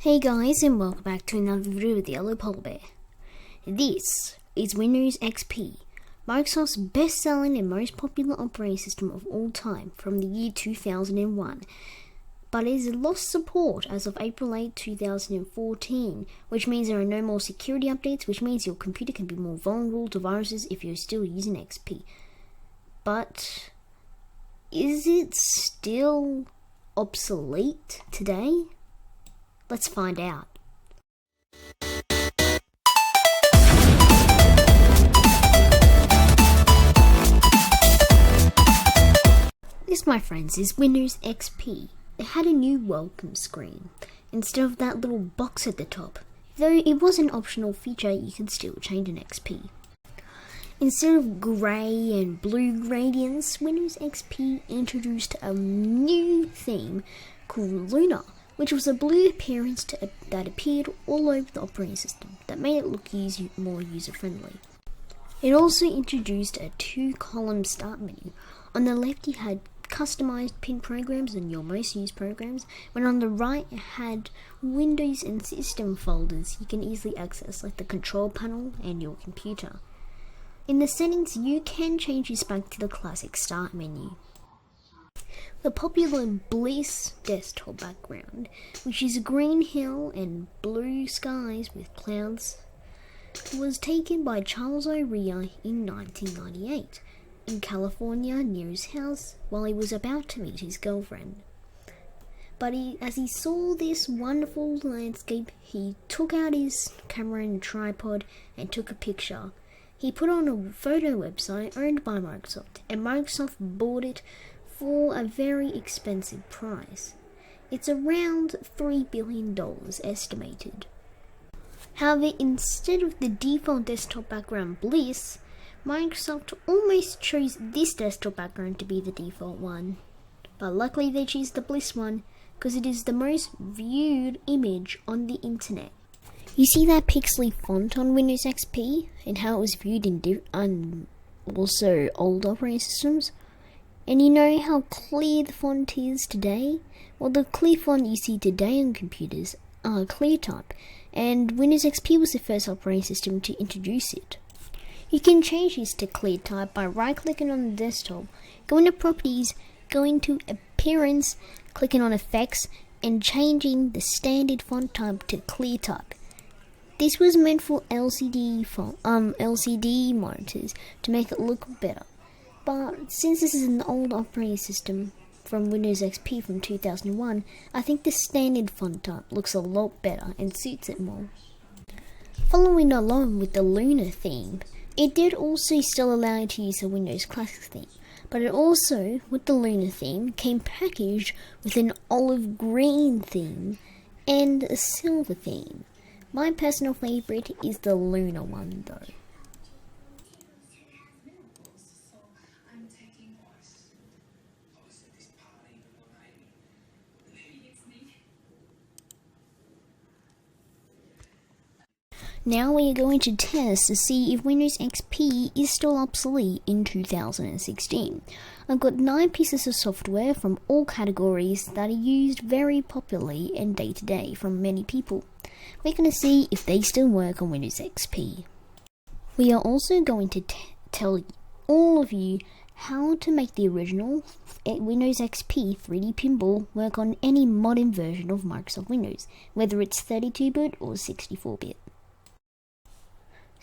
Hey guys, and welcome back to another video with the Yellow Polar Bear. This is Windows XP, Microsoft's best-selling and most popular operating system of all time from the year 2001, but it has lost support as of April 8, 2014, which means there are no more security updates, which means your computer can be more vulnerable to viruses if you're still using XP. But is it still obsolete today? Let's find out. This, my friends, is Windows XP. It had a new welcome screen instead of that little box at the top. Though it was an optional feature, you can still change an XP. Instead of grey and blue gradients, Windows XP introduced a new theme called Luna, which was a blue appearance that appeared all over the operating system that made it look more user-friendly. It also introduced a two-column start menu. On the left you had customized pin programs and your most used programs, when on the right it had Windows and system folders you can easily access, like the control panel and your computer. In the settings you can change this back to the classic start menu. The popular Bliss desktop background, which is a green hill and blue skies with clouds, was taken by Charles O'Rear in 1998 in California near his house while he was about to meet his girlfriend. But as he saw this wonderful landscape, he took out his camera and tripod and took a picture. He put on a photo website owned by Microsoft, and Microsoft bought it for a very expensive price. It's around $3 billion estimated. However, instead of the default desktop background Bliss, Microsoft almost chose this desktop background to be the default one. But luckily they chose the Bliss one because it is the most viewed image on the internet. You see that pixely font on Windows XP and how it was viewed in also old operating systems? And you know how clear the font is today? Well, the clear font you see today on computers are ClearType, and Windows XP was the first operating system to introduce it. You can change this to ClearType by right-clicking on the desktop, going to Properties, going to Appearance, clicking on Effects, and changing the standard font type to ClearType. This was meant for LCD monitors to make it look better. But since this is an old operating system from Windows XP from 2001, I think the standard font type looks a lot better and suits it more. Following along with the Luna theme, it did also still allow you to use the Windows Classic theme, but it also, with the Luna theme, came packaged with an olive green theme and a silver theme. My personal favourite is the Luna one though. Now we are going to test to see if Windows XP is still obsolete in 2016. I've got 9 pieces of software from all categories that are used very popularly and day to day from many people. We're going to see if they still work on Windows XP. We are also going to tell all of you how to make the original Windows XP 3D Pinball work on any modern version of Microsoft Windows, whether it's 32-bit or 64-bit.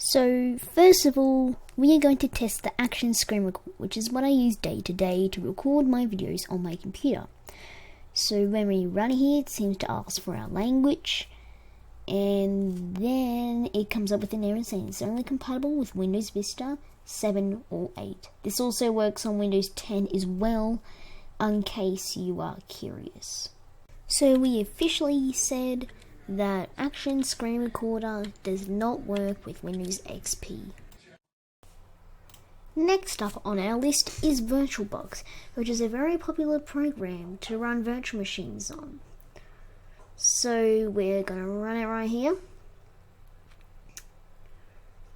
So, first of all, we are going to test the Action Screen Record, which is what I use day to day to record my videos on my computer. So when we run here, it seems to ask for our language, and then it comes up with an error saying it's only compatible with Windows Vista 7 or 8. This also works on Windows 10 as well, in case you are curious. So we officially said that Action Screen Recorder does not work with Windows XP. Next up on our list is VirtualBox, which is a very popular program to run virtual machines on. So we're going to run it right here.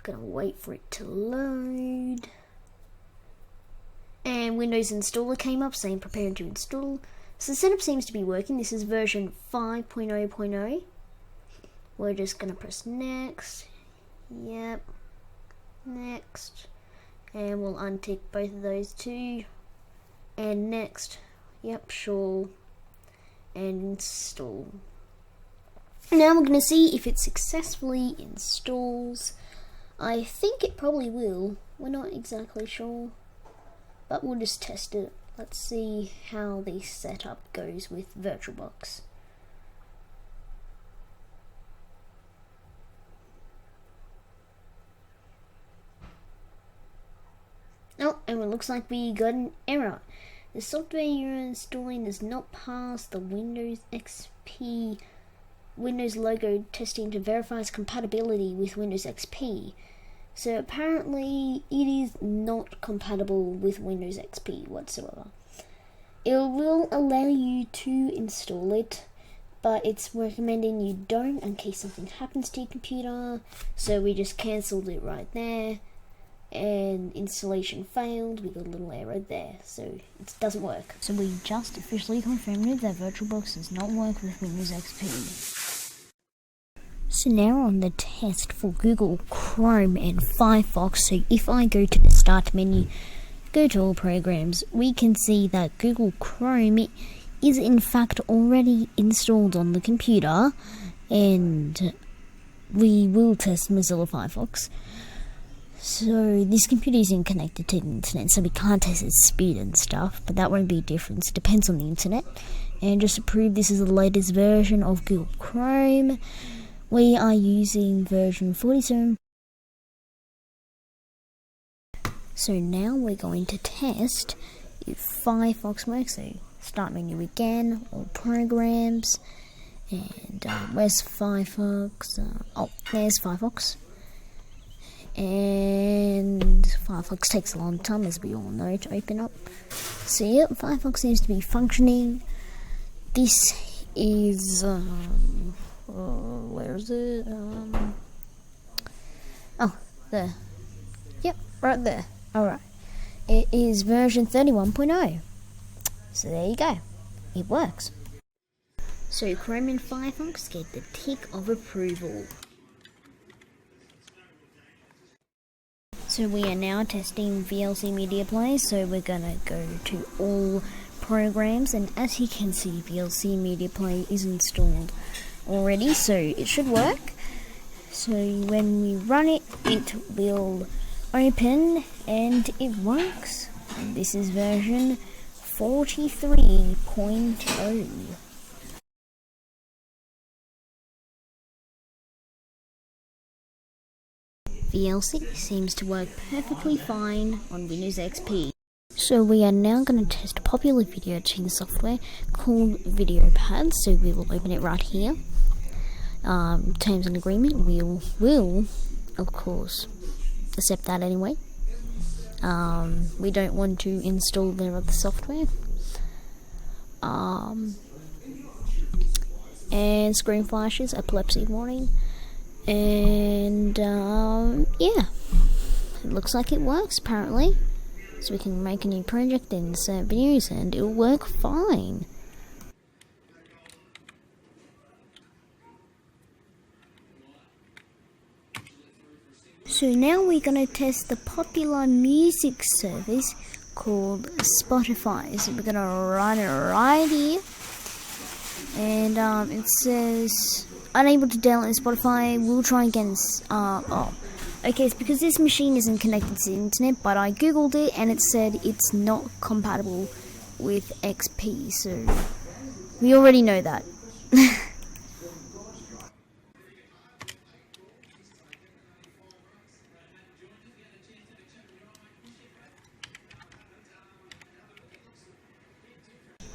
Gonna wait for it to load. And Windows Installer came up saying preparing to install. So the setup seems to be working. This is version 5.0.0. we're just gonna press next. Yep, next, and we'll untick both of those two, and next. Yep, sure, and install. Now we're gonna see if it successfully installs. I think it probably will. We're not exactly sure, but we'll just test it. Let's see how the setup goes with VirtualBox. Oh, and it looks like we got an error. The software you're installing does not pass the Windows XP Windows logo testing to verify its compatibility with Windows XP. So apparently it is not compatible with Windows XP whatsoever. It will allow you to install it, but it's recommending you don't in case something happens to your computer. So we just cancelled it right there, and installation failed. We got a little error there, so it doesn't work. So we just officially confirmed that VirtualBox does not work with Windows XP. So now on the test for Google Chrome and Firefox. So if I go to the start menu, go to all programs, we can see that Google Chrome is in fact already installed on the computer, and we will test Mozilla Firefox. So this computer isn't connected to the internet, so we can't test its speed and stuff, but that won't be a difference. It depends on the internet. And just to prove this is the latest version of Google Chrome, we are using version 47. So now we're going to test if Firefox works. So start menu again, all programs, and where's Firefox? Oh, there's Firefox. And Firefox takes a long time, as we all know, to open up. So yep, Firefox seems to be functioning. This is where is it? Oh, there. Yep, right there. Alright. It is version 31.0. So there you go. It works. So Chrome and Firefox get the tick of approval. So we are now testing VLC Media Player, so we're gonna go to all programs, and as you can see, VLC Media Player is installed already, so it should work. So when we run it, it will open, and it works. And this is version 43.0. VLC seems to work perfectly fine on Windows XP. So we are now going to test a popular video editing software called VideoPad. So we will open it right here. Terms and agreement, we will of course accept that anyway. We don't want to install their other software. And screen flashes, epilepsy warning. And yeah, it looks like it works apparently. So we can make a new project and insert videos, and it'll work fine. So now we're going to test the popular music service called Spotify. So we're going to run it right here, and it says unable to download Spotify. We'll try again. Okay, it's because this machine isn't connected to the internet, but I googled it and it said it's not compatible with XP, so we already know that.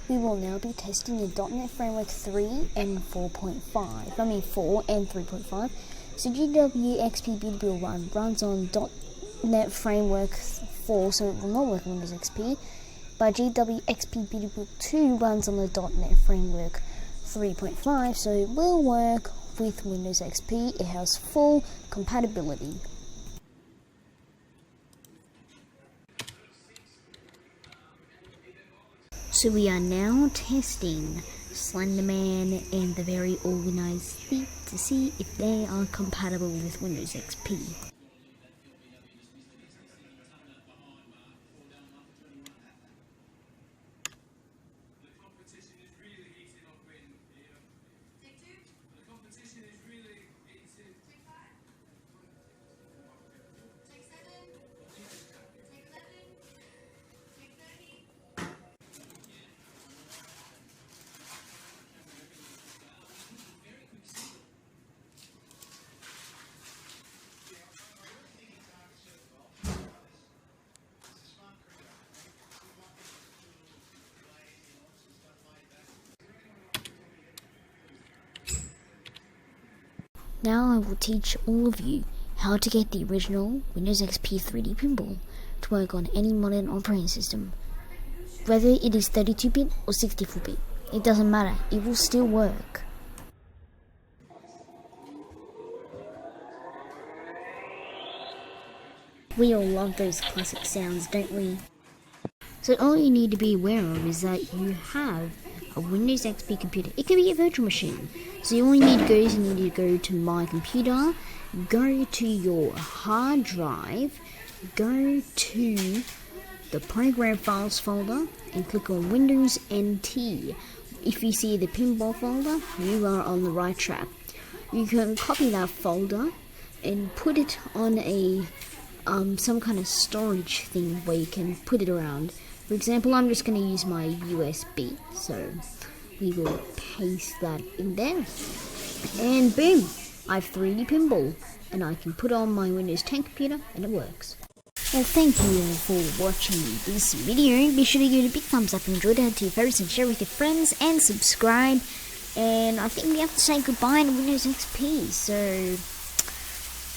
We will now be testing the .NET Framework 3 and 4.5. I mean 4 and 3.5. So GWXP BW1 runs on .NET Framework 4, so it will not work on Windows XP. But GWXP BW2 runs on the .NET Framework 3.5, so it will work with Windows XP. It has full compatibility. So we are now testing Slenderman, and the very organized thief to see if they are compatible with Windows XP. Now I will teach all of you how to get the original Windows XP 3D Pinball to work on any modern operating system. Whether it is 32-bit or 64-bit, it doesn't matter, it will still work. We all love those classic sounds, don't we? So all you need to be aware of is that you have a Windows XP computer. It can be a virtual machine. So all you need to go is you need to go to My Computer, go to your hard drive, go to the Program Files folder and click on Windows NT. If you see the Pinball folder, you are on the right track. You can copy that folder and put it on a some kind of storage thing where you can put it around. For example, I'm just going to use my USB, so we will paste that in there, and boom, I have 3D Pinball, and I can put on my Windows 10 computer, and it works. Well, thank you all for watching this video. Be sure to give it a big thumbs up if you enjoyed it, add to your favorites, and share with your friends, and subscribe. And I think we have to say goodbye to Windows XP, so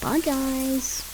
bye guys.